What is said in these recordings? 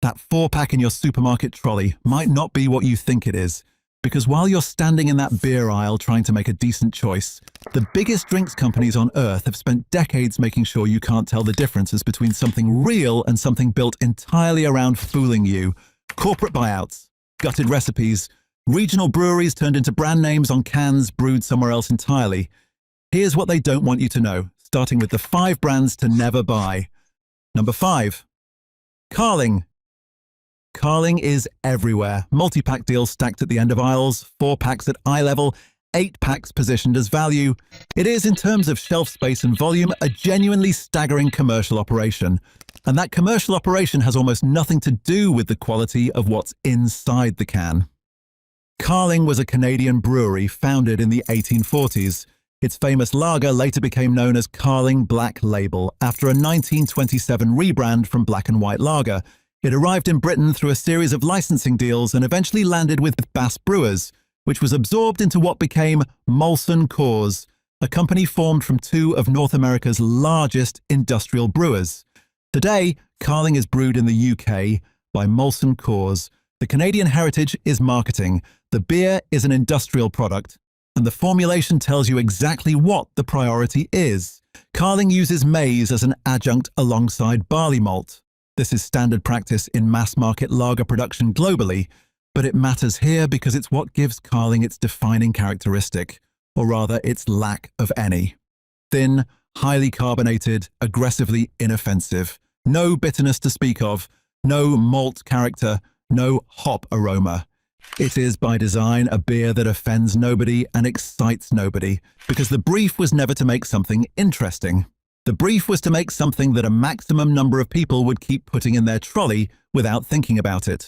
That 4-pack in your supermarket trolley might not be what you think it is, because while you're standing in that beer aisle trying to make a decent choice, the biggest drinks companies on earth have spent decades making sure you can't tell the differences between something real and something built entirely around fooling you. Corporate buyouts, gutted recipes, regional breweries turned into brand names on cans brewed somewhere else entirely. Here's what they don't want you to know, starting with the 5 brands to never buy. Number 5. Carling. Carling is everywhere. Multi-pack deals stacked at the end of aisles, 4-packs at eye level, 8-packs positioned as value. It is, in terms of shelf space and volume, a genuinely staggering commercial operation. And that commercial operation has almost nothing to do with the quality of what's inside the can. Carling was a Canadian brewery founded in the 1840s. Its famous lager later became known as Carling Black Label, after a 1927 rebrand from Black and White Lager. It arrived in Britain through a series of licensing deals and eventually landed with Bass Brewers, which was absorbed into what became Molson Coors, a company formed from 2 of North America's largest industrial brewers. Today, Carling is brewed in the UK by Molson Coors. The Canadian heritage is marketing, the beer is an industrial product, and the formulation tells you exactly what the priority is. Carling uses maize as an adjunct alongside barley malt. This is standard practice in mass-market lager production globally, but it matters here because it's what gives Carling its defining characteristic, or rather its lack of any. Thin, highly carbonated, aggressively inoffensive. No bitterness to speak of, no malt character, no hop aroma. It is by design a beer that offends nobody and excites nobody, because the brief was never to make something interesting. The brief was to make something that a maximum number of people would keep putting in their trolley without thinking about it.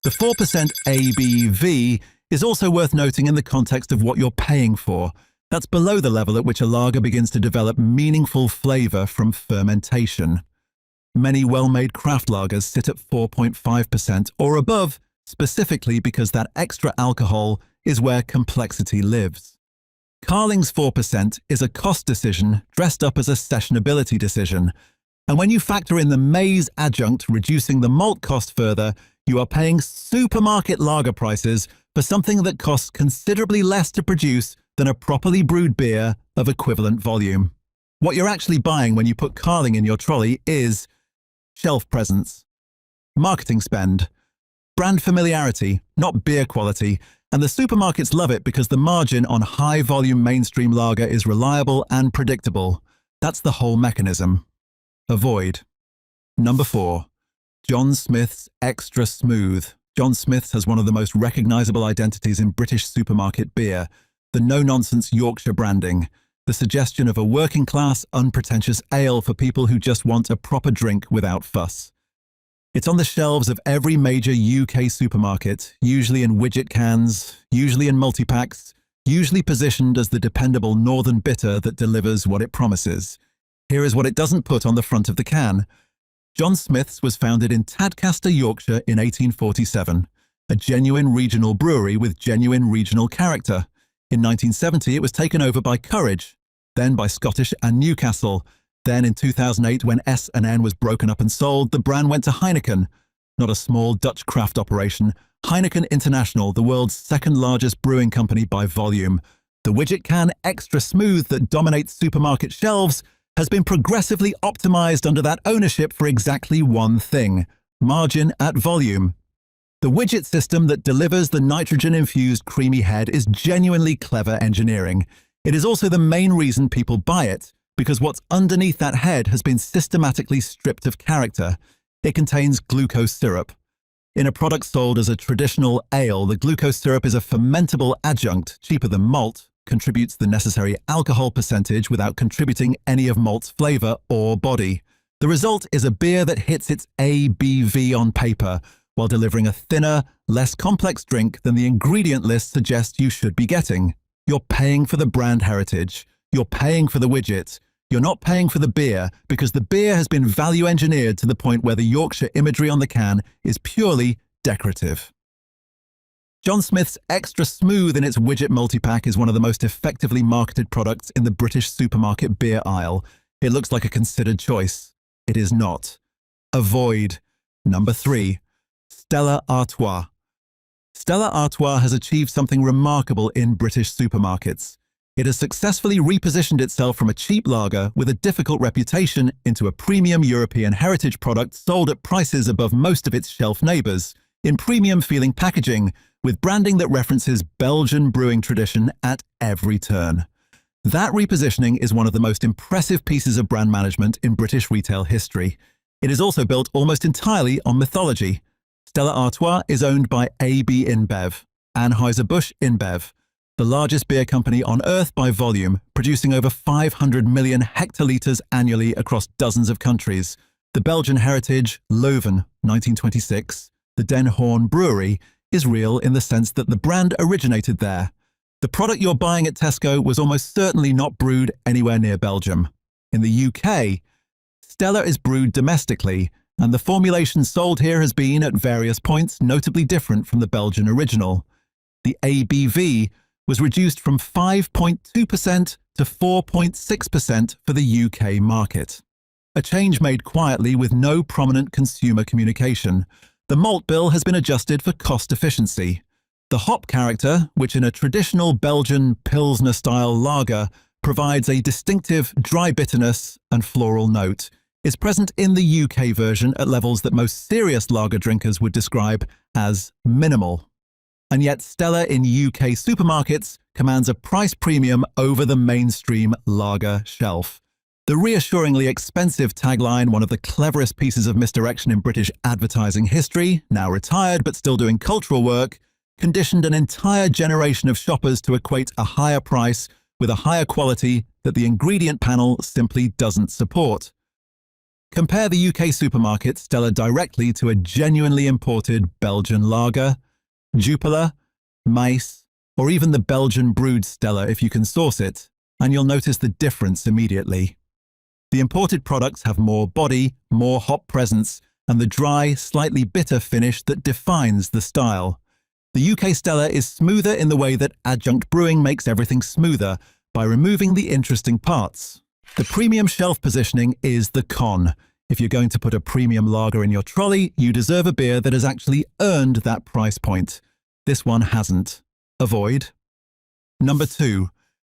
The 4% ABV is also worth noting in the context of what you're paying for. That's below the level at which a lager begins to develop meaningful flavor from fermentation. Many well-made craft lagers sit at 4.5% or above, specifically because that extra alcohol is where complexity lives. Carling's 4% is a cost decision dressed up as a sessionability decision. And when you factor in the maize adjunct reducing the malt cost further, you are paying supermarket lager prices for something that costs considerably less to produce than a properly brewed beer of equivalent volume. What you're actually buying when you put Carling in your trolley is shelf presence, marketing spend, brand familiarity, not beer quality, and the supermarkets love it because the margin on high-volume mainstream lager is reliable and predictable. That's the whole mechanism. Avoid. Number 4. John Smith's Extra Smooth. John Smith's has one of the most recognisable identities in British supermarket beer, the no-nonsense Yorkshire branding, the suggestion of a working-class, unpretentious ale for people who just want a proper drink without fuss. It's on the shelves of every major UK supermarket, usually in widget cans, usually in multi-packs, usually positioned as the dependable northern bitter that delivers what it promises. Here is what it doesn't put on the front of the can. John Smith's was founded in Tadcaster, Yorkshire in 1847, a genuine regional brewery with genuine regional character. In 1970, it was taken over by Courage, then by Scottish and Newcastle. Then in 2008, when S&N was broken up and sold, the brand went to Heineken, not a small Dutch craft operation. Heineken International, the world's second largest brewing company by volume. The widget can Extra Smooth that dominates supermarket shelves has been progressively optimized under that ownership for exactly one thing: margin at volume. The widget system that delivers the nitrogen-infused creamy head is genuinely clever engineering. It is also the main reason people buy it, because what's underneath that head has been systematically stripped of character. It contains glucose syrup. In a product sold as a traditional ale, the glucose syrup is a fermentable adjunct, cheaper than malt, contributes the necessary alcohol percentage without contributing any of malt's flavor or body. The result is a beer that hits its ABV on paper, while delivering a thinner, less complex drink than the ingredient list suggests you should be getting. You're paying for the brand heritage. You're paying for the widget. You're not paying for the beer, because the beer has been value engineered to the point where the Yorkshire imagery on the can is purely decorative. John Smith's Extra Smooth in its widget multipack is one of the most effectively marketed products in the British supermarket beer aisle. It looks like a considered choice. It is not. Avoid. Number 3. Stella Artois. Stella Artois has achieved something remarkable in British supermarkets. It has successfully repositioned itself from a cheap lager with a difficult reputation into a premium European heritage product sold at prices above most of its shelf neighbours, in premium-feeling packaging, with branding that references Belgian brewing tradition at every turn. That repositioning is one of the most impressive pieces of brand management in British retail history. It is also built almost entirely on mythology. Stella Artois is owned by AB InBev, Anheuser-Busch InBev, the largest beer company on Earth by volume, producing over 500 million hectolitres annually across dozens of countries. The Belgian heritage, Leuven, 1926, the Den Hoorn Brewery, is real in the sense that the brand originated there. The product you're buying at Tesco was almost certainly not brewed anywhere near Belgium. In the UK, Stella is brewed domestically, and the formulation sold here has been, at various points, notably different from the Belgian original. The ABV was reduced from 5.2% to 4.6% for the UK market. A change made quietly with no prominent consumer communication. The malt bill has been adjusted for cost efficiency. The hop character, which in a traditional Belgian Pilsner-style lager provides a distinctive dry bitterness and floral note, is present in the UK version at levels that most serious lager drinkers would describe as minimal. And yet Stella in UK supermarkets commands a price premium over the mainstream lager shelf. The reassuringly expensive tagline, one of the cleverest pieces of misdirection in British advertising history, now retired but still doing cultural work, conditioned an entire generation of shoppers to equate a higher price with a higher quality that the ingredient panel simply doesn't support. Compare the UK supermarket Stella directly to a genuinely imported Belgian lager, Jupiler, Mace, or even the Belgian brewed Stella if you can source it, and you'll notice the difference immediately. The imported products have more body, more hop presence, and the dry, slightly bitter finish that defines the style. The UK Stella is smoother in the way that adjunct brewing makes everything smoother, by removing the interesting parts. The premium shelf positioning is the con. If you're going to put a premium lager in your trolley, you deserve a beer that has actually earned that price point. This one hasn't. Avoid. Number 2.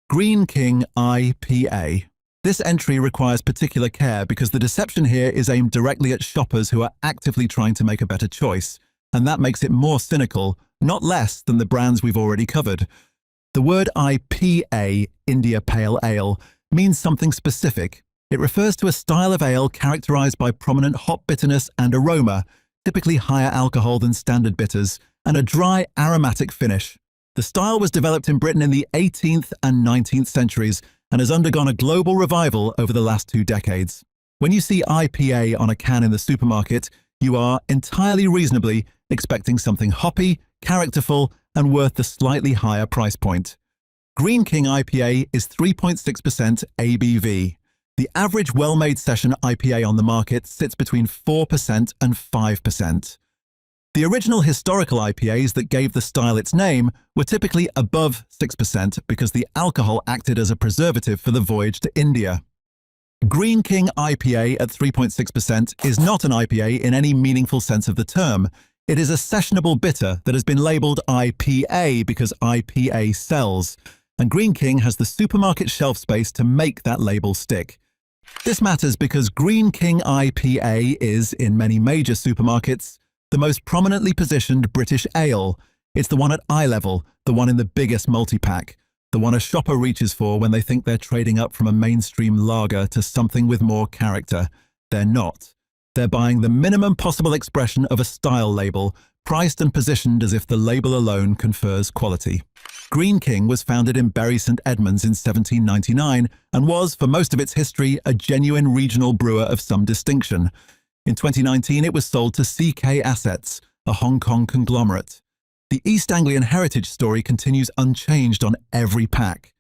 Greene King IPA. This entry requires particular care because the deception here is aimed directly at shoppers who are actively trying to make a better choice, and that makes it more cynical, not less than the brands we've already covered. The word IPA, India Pale Ale, means something specific. It refers to a style of ale characterized by prominent hop bitterness and aroma, typically higher alcohol than standard bitters, and a dry, aromatic finish. The style was developed in Britain in the 18th and 19th centuries and has undergone a global revival over the last 2 decades. When you see IPA on a can in the supermarket, you are, entirely reasonably, expecting something hoppy, characterful, and worth the slightly higher price point. Greene King IPA is 3.6% ABV. The average well-made session IPA on the market sits between 4% and 5%. The original historical IPAs that gave the style its name were typically above 6% because the alcohol acted as a preservative for the voyage to India. Greene King IPA at 3.6% is not an IPA in any meaningful sense of the term. It is a sessionable bitter that has been labelled IPA because IPA sells, and Greene King has the supermarket shelf space to make that label stick. This matters because Greene King IPA is, in many major supermarkets, the most prominently positioned British ale. It's the one at eye level, the one in the biggest multi-pack, the one a shopper reaches for when they think they're trading up from a mainstream lager to something with more character. They're not. They're buying the minimum possible expression of a style label, priced and positioned as if the label alone confers quality. Greene King was founded in Bury St Edmunds in 1799 and was, for most of its history, a genuine regional brewer of some distinction. In 2019, it was sold to CK Assets, a Hong Kong conglomerate. The East Anglian heritage story continues unchanged on every pack.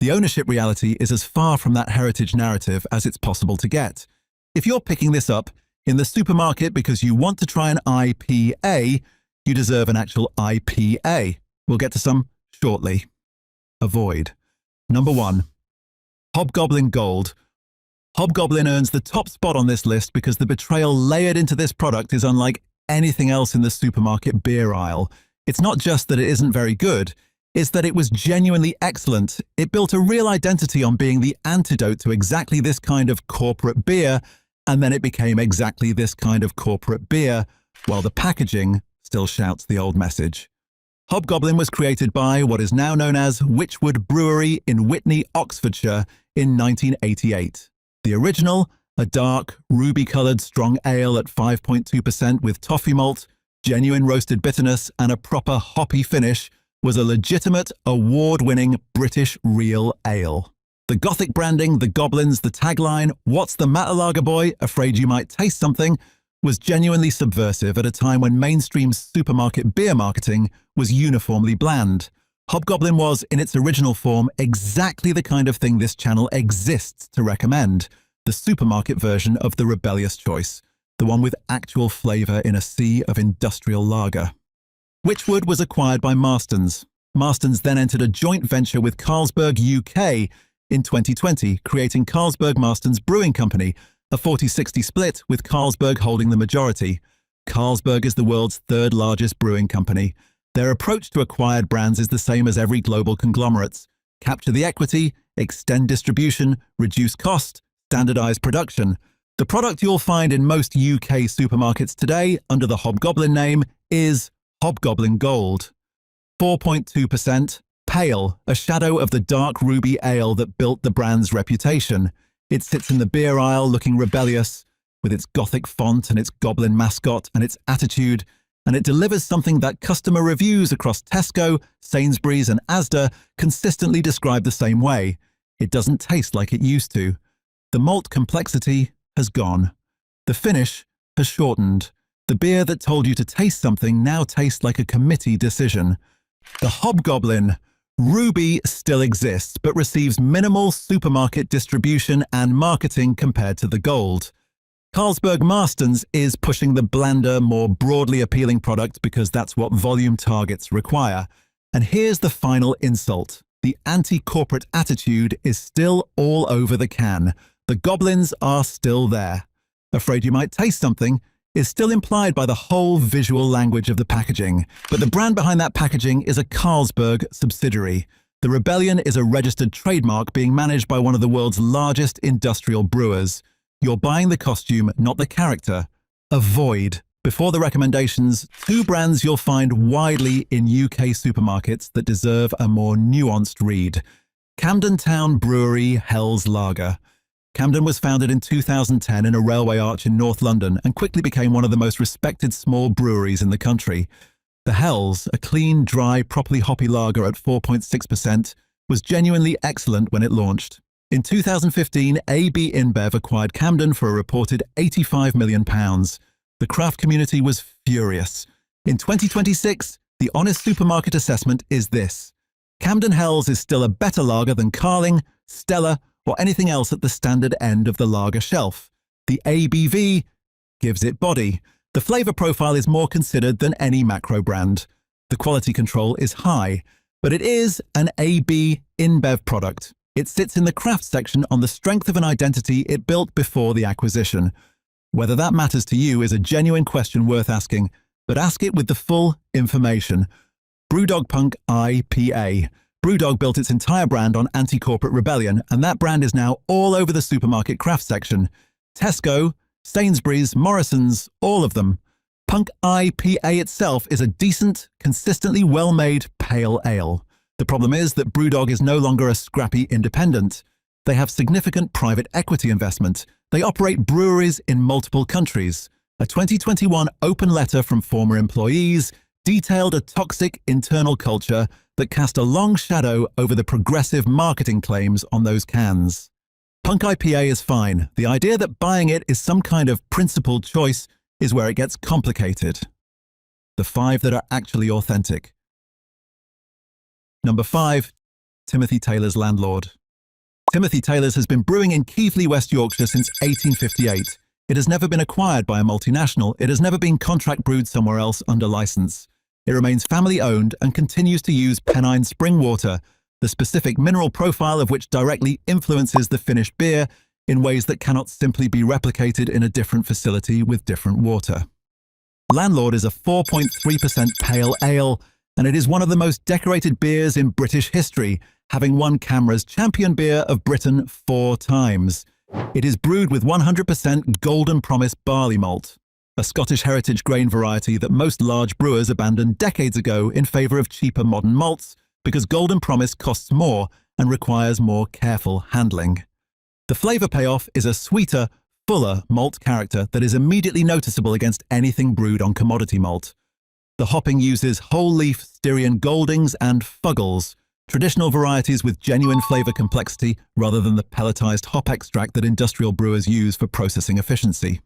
The ownership reality is as far from that heritage narrative as it's possible to get. If you're picking this up in the supermarket because you want to try an IPA, you deserve an actual IPA. We'll get to some shortly. Avoid. Number 1. Hobgoblin Gold. Hobgoblin earns the top spot on this list because the betrayal layered into this product is unlike anything else in the supermarket beer aisle. It's not just that it isn't very good, it's that it was genuinely excellent. It built a real identity on being the antidote to exactly this kind of corporate beer, and then it became exactly this kind of corporate beer, while the packaging still shouts the old message. Hobgoblin was created by what is now known as Wychwood Brewery in Witney, Oxfordshire in 1988. The original, a dark, ruby-coloured strong ale at 5.2% with toffee malt, genuine roasted bitterness, and a proper hoppy finish, was a legitimate, award-winning British real ale. The Gothic branding, the goblins, the tagline, "What's the matter, lager boy? Afraid you might taste something?" was genuinely subversive at a time when mainstream supermarket beer marketing was uniformly bland. Hobgoblin was, in its original form, exactly the kind of thing this channel exists to recommend. The supermarket version of the rebellious choice, the one with actual flavour in a sea of industrial lager. Wychwood was acquired by Marston's. Marston's then entered a joint venture with Carlsberg UK in 2020, creating Carlsberg Marston's Brewing Company, a 40-60 split with Carlsberg holding the majority. Carlsberg is the world's third largest brewing company. Their approach to acquired brands is the same as every global conglomerate's: capture the equity, extend distribution, reduce cost, standardize production. The product you'll find in most UK supermarkets today under the Hobgoblin name is Hobgoblin Gold. 4.2%, pale, a shadow of the dark ruby ale that built the brand's reputation. It sits in the beer aisle looking rebellious, with its Gothic font and its goblin mascot and its attitude, and it delivers something that customer reviews across Tesco, Sainsbury's and Asda consistently describe the same way. It doesn't taste like it used to. The malt complexity has gone. The finish has shortened. The beer that told you to taste something now tastes like a committee decision. The Hobgoblin Ruby still exists, but receives minimal supermarket distribution and marketing compared to the Gold. Carlsberg Marston's is pushing the blander, more broadly appealing product because that's what volume targets require. And here's the final insult. The anti-corporate attitude is still all over the can. The goblins are still there. Afraid you might taste something is still implied by the whole visual language of the packaging. But the brand behind that packaging is a Carlsberg subsidiary. The Rebellion is a registered trademark being managed by one of the world's largest industrial brewers. You're buying the costume, not the character. Avoid. Before the recommendations, two brands you'll find widely in UK supermarkets that deserve a more nuanced read. Camden Town Brewery Hell's Lager. Camden was founded in 2010 in a railway arch in North London and quickly became one of the most respected small breweries in the country. The Hells, a clean, dry, properly hoppy lager at 4.6%, was genuinely excellent when it launched. In 2015, AB InBev acquired Camden for a reported £85 million. The craft community was furious. In 2026, the honest supermarket assessment is this: Camden Hells is still a better lager than Carling, Stella, or anything else at the standard end of the lager shelf. The ABV gives it body. The flavour profile is more considered than any macro brand. The quality control is high, but it is an AB InBev product. It sits in the craft section on the strength of an identity it built before the acquisition. Whether that matters to you is a genuine question worth asking, but ask it with the full information. Brewdog Punk IPA. Brewdog built its entire brand on anti-corporate rebellion, and that brand is now all over the supermarket craft section. Tesco, Sainsbury's, Morrison's, all of them. Punk IPA itself is a decent, consistently well-made pale ale. The problem is that Brewdog is no longer a scrappy independent. They have significant private equity investment. They operate breweries in multiple countries. A 2021 open letter from former employees detailed a toxic internal culture that cast a long shadow over the progressive marketing claims on those cans. Punk IPA is fine. The idea that buying it is some kind of principled choice is where it gets complicated. The 5 that are actually authentic. Number 5, Timothy Taylor's Landlord. Timothy Taylor's has been brewing in Keighley, West Yorkshire since 1858. It has never been acquired by a multinational. It has never been contract brewed somewhere else under license. It remains family-owned and continues to use Pennine spring water, the specific mineral profile of which directly influences the finished beer, in ways that cannot simply be replicated in a different facility with different water. Landlord is a 4.3% pale ale, and it is one of the most decorated beers in British history, having won CAMRA's Champion Beer of Britain 4 times. It is brewed with 100% Golden Promise barley malt, a Scottish heritage grain variety that most large brewers abandoned decades ago in favour of cheaper modern malts because Golden Promise costs more and requires more careful handling. The flavour payoff is a sweeter, fuller malt character that is immediately noticeable against anything brewed on commodity malt. The hopping uses whole-leaf Styrian Goldings and Fuggles, traditional varieties with genuine flavour complexity rather than the pelletized hop extract that industrial brewers use for processing efficiency.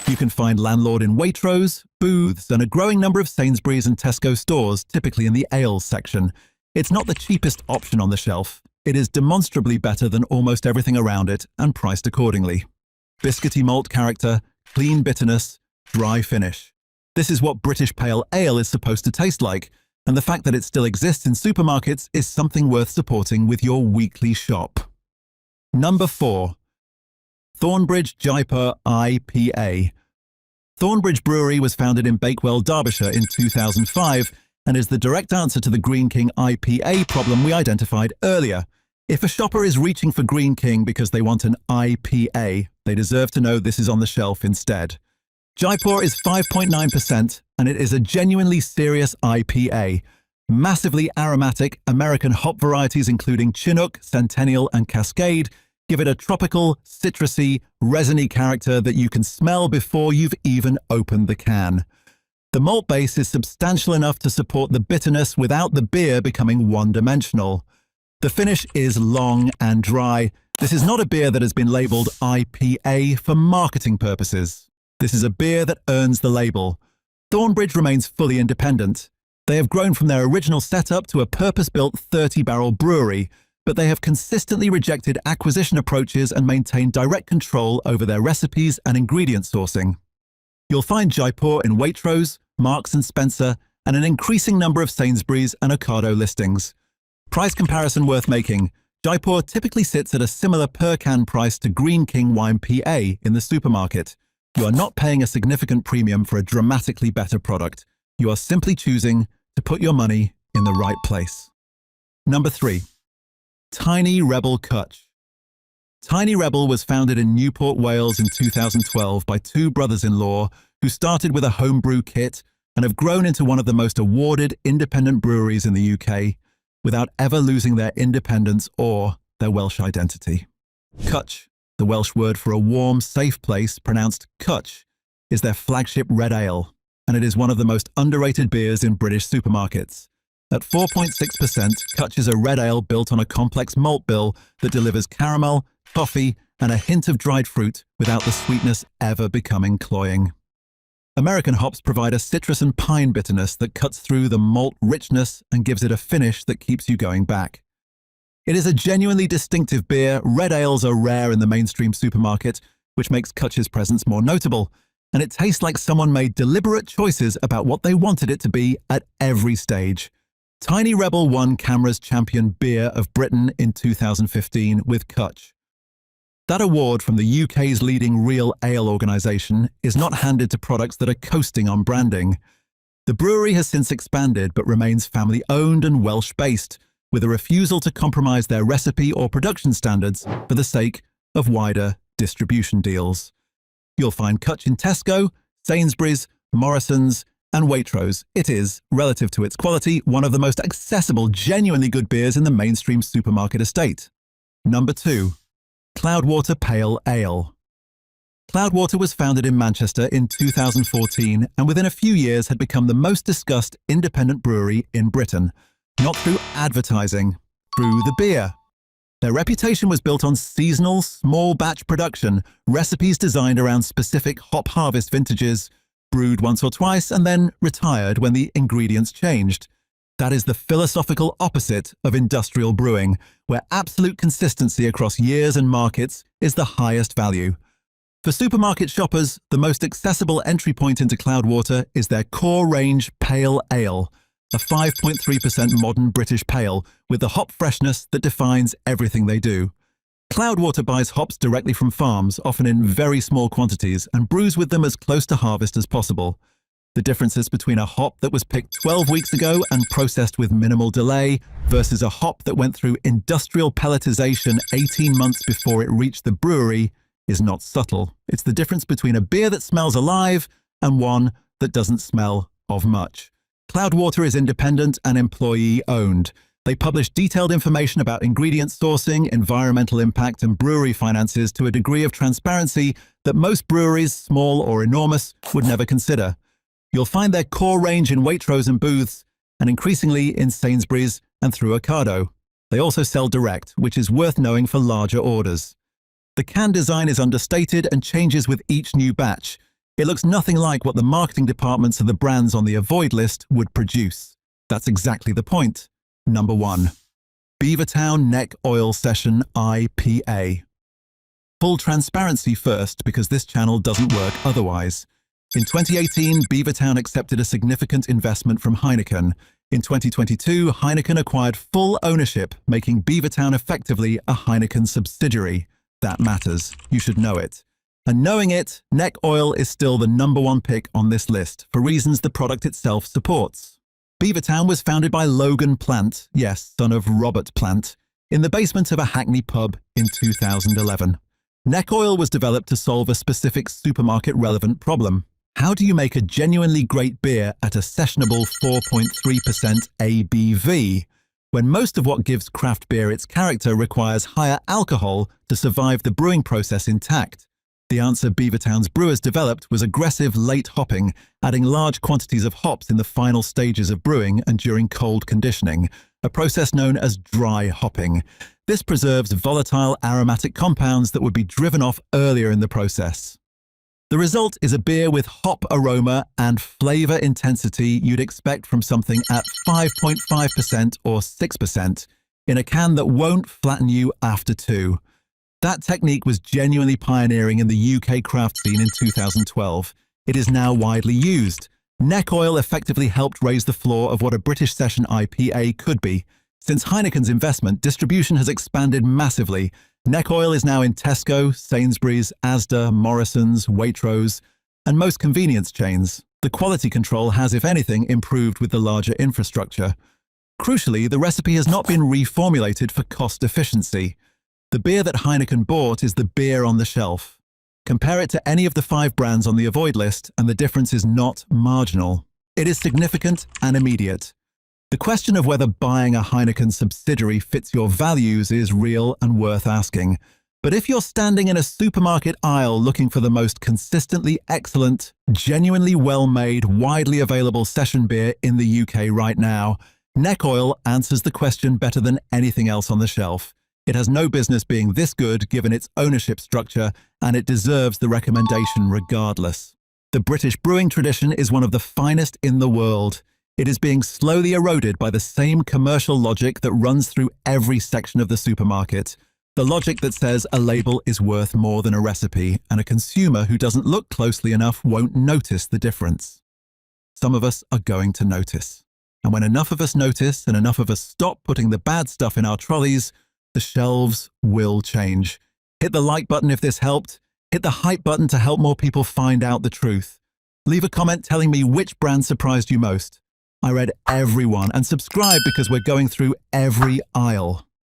You can find Landlord in Waitrose, booths, and a growing number of Sainsbury's and Tesco stores, typically in the ales section. It's not the cheapest option on the shelf. It is demonstrably better than almost everything around it and priced accordingly. Biscuity malt character, clean bitterness, dry finish. This is what British Pale Ale is supposed to taste like, and the fact that it still exists in supermarkets is something worth supporting with your weekly shop. Number 4. Thornbridge Jaipur IPA. Thornbridge Brewery was founded in Bakewell, Derbyshire in 2005 and is the direct answer to the Greene King IPA problem we identified earlier. If a shopper is reaching for Greene King because they want an IPA, they deserve to know this is on the shelf instead. Jaipur is 5.9% and it is a genuinely serious IPA. Massively aromatic American hop varieties including Chinook, Centennial and Cascade give it a tropical, citrusy, resiny character that you can smell before you've even opened the can. The malt base is substantial enough to support the bitterness without the beer becoming one-dimensional. The finish is long and dry. This is not a beer that has been labelled IPA for marketing purposes. This is a beer that earns the label. Thornbridge remains fully independent. They have grown from their original setup to a purpose-built 30-barrel brewery, but they have consistently rejected acquisition approaches and maintained direct control over their recipes and ingredient sourcing. You'll find Jaipur in Waitrose, Marks & Spencer, and an increasing number of Sainsbury's and Ocado listings. Price comparison worth making. Jaipur typically sits at a similar per-can price to Greene King Wine PA in the supermarket. You are not paying a significant premium for a dramatically better product. You are simply choosing to put your money in the right place. Number 3. Tiny Rebel Cwtch. Tiny Rebel was founded in Newport, Wales in 2012 by 2 brothers-in-law who started with a homebrew kit and have grown into one of the most awarded independent breweries in the UK without ever losing their independence or their Welsh identity. Cwtch, the Welsh word for a warm, safe place, pronounced Cwtch, is their flagship red ale, and it is one of the most underrated beers in British supermarkets. At 4.6%, Cwtch is a red ale built on a complex malt bill that delivers caramel, toffee, and a hint of dried fruit without the sweetness ever becoming cloying. American hops provide a citrus and pine bitterness that cuts through the malt richness and gives it a finish that keeps you going back. It is a genuinely distinctive beer. Red ales are rare in the mainstream supermarket, which makes Cwtch's presence more notable, and it tastes like someone made deliberate choices about what they wanted it to be at every stage. Tiny Rebel won CAMRA's Champion Beer of Britain in 2015 with Cwtch. That award from the UK's leading real ale organisation is not handed to products that are coasting on branding. The brewery has since expanded but remains family-owned and Welsh-based, with a refusal to compromise their recipe or production standards for the sake of wider distribution deals. You'll find Cwtch in Tesco, Sainsbury's, Morrison's, and Waitrose. It is, relative to its quality, one of the most accessible, genuinely good beers in the mainstream supermarket estate. Number 2. Cloudwater Pale Ale. Cloudwater was founded in Manchester in 2014 and within a few years had become the most discussed independent brewery in Britain, not through advertising, through the beer. Their reputation was built on seasonal, small batch production, recipes designed around specific hop harvest vintages, brewed once or twice and then retired when the ingredients changed. That is the philosophical opposite of industrial brewing, where absolute consistency across years and markets is the highest value. For supermarket shoppers, the most accessible entry point into Cloudwater is their core range Pale Ale, a 5.3% modern British pale with the hop freshness that defines everything they do. Cloudwater buys hops directly from farms, often in very small quantities, and brews with them as close to harvest as possible. The differences between a hop that was picked 12 weeks ago and processed with minimal delay versus a hop that went through industrial pelletization 18 months before it reached the brewery is not subtle. It's the difference between a beer that smells alive and one that doesn't smell of much. Cloudwater is independent and employee-owned. They publish detailed information about ingredient sourcing, environmental impact, and brewery finances to a degree of transparency that most breweries, small or enormous, would never consider. You'll find their core range in Waitrose and booths, and increasingly in Sainsbury's and through Ocado. They also sell direct, which is worth knowing for larger orders. The can design is understated and changes with each new batch. It looks nothing like what the marketing departments of the brands on the avoid list would produce. That's exactly the point. Number 1. Beavertown Neck Oil Session IPA. Full transparency first, because this channel doesn't work otherwise. In 2018, Beavertown accepted a significant investment from Heineken. In 2022, Heineken acquired full ownership, making Beavertown effectively a Heineken subsidiary. That matters. You should know it. And knowing it, Neck Oil is still the number 1 pick on this list, for reasons the product itself supports. Beavertown was founded by Logan Plant, yes, son of Robert Plant, in the basement of a Hackney pub in 2011. Neck Oil was developed to solve a specific supermarket-relevant problem. How do you make a genuinely great beer at a sessionable 4.3% ABV, when most of what gives craft beer its character requires higher alcohol to survive the brewing process intact? The answer Beavertown's brewers developed was aggressive late hopping, adding large quantities of hops in the final stages of brewing and during cold conditioning, a process known as dry hopping. This preserves volatile aromatic compounds that would be driven off earlier in the process. The result is a beer with hop aroma and flavor intensity you'd expect from something at 5.5% or 6%, in a can that won't flatten you after 2. That technique was genuinely pioneering in the UK craft scene in 2012. It is now widely used. Neck Oil effectively helped raise the floor of what a British session IPA could be. Since Heineken's investment, distribution has expanded massively. Neck Oil is now in Tesco, Sainsbury's, Asda, Morrison's, Waitrose, and most convenience chains. The quality control has, if anything, improved with the larger infrastructure. Crucially, the recipe has not been reformulated for cost efficiency. The beer that Heineken bought is the beer on the shelf. Compare it to any of the 5 brands on the avoid list, and the difference is not marginal. It is significant and immediate. The question of whether buying a Heineken subsidiary fits your values is real and worth asking. But if you're standing in a supermarket aisle looking for the most consistently excellent, genuinely well-made, widely available session beer in the UK right now, Neck Oil answers the question better than anything else on the shelf. It has no business being this good given its ownership structure, and it deserves the recommendation regardless. The British brewing tradition is one of the finest in the world. It is being slowly eroded by the same commercial logic that runs through every section of the supermarket. The logic that says a label is worth more than a recipe, and a consumer who doesn't look closely enough won't notice the difference. Some of us are going to notice. And when enough of us notice and enough of us stop putting the bad stuff in our trolleys, the shelves will change. Hit the like button if this helped. Hit the hype button to help more people find out the truth. Leave a comment telling me which brand surprised you most. I read every one, and subscribe because we're going through every aisle.